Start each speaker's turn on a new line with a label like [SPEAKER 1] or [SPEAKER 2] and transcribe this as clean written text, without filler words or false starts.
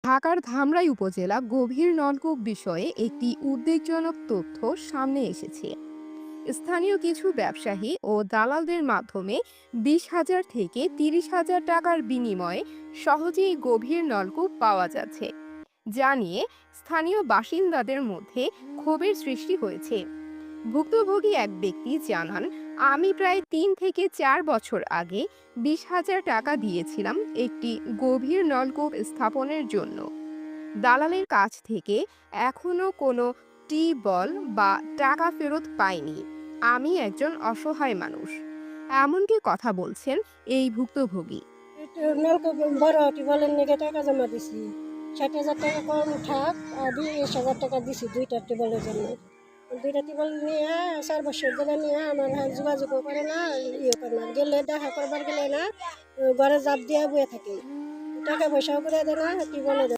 [SPEAKER 1] ঢাকার ধামরাই উপজেলা গভীর নলকূপ বিষয়ে একটি উদ্বেগজনক তথ্য সামনে এসেছে। স্থানীয় কিছু ব্যবসায়ী ও দালালদের মাধ্যমে 20,000 থেকে 30,000 টাকার বিনিময়ে সহজেই গভীর নলকূপ পাওয়া যাচ্ছে, যা নিয়ে স্থানীয় বাসিন্দাদের মধ্যে ক্ষোভের সৃষ্টি হয়েছে। ভুক্তভোগী এক ব্যক্তি জানান, আমি প্রায় 3 থেকে 4 বছর আগে 20,000 টাকা দিয়েছিলাম একটি গভীর নলকূপ স্থাপনের জন্য। দালালের কাছ থেকে এখনো কোনো বল বা টাকা ফেরত পাইনি। আমি একজন অসহায় মানুষ, এমনকি কথা বলছেন এই ভুক্তভোগী।
[SPEAKER 2] নলকূপ বড় টিউবওয়েলের নিকে টাকা জমা দিছি। 60,000 টাকা কম থাক আর 20,000 টাকা দিছি দুইটা টিউবওয়েলের জন্য। দুইটা টিউবওয়েল নিয়ে 4 বছর ধরে নিয়ে আমার যোগাযোগও করে না, ইয়ে করে না, গেলে দেখা করবার গেলে না, ঘরে জাপ দিয়ে বয়ে থাকে, টাকা পয়সাও করে দেয় না টিউবওয়েলের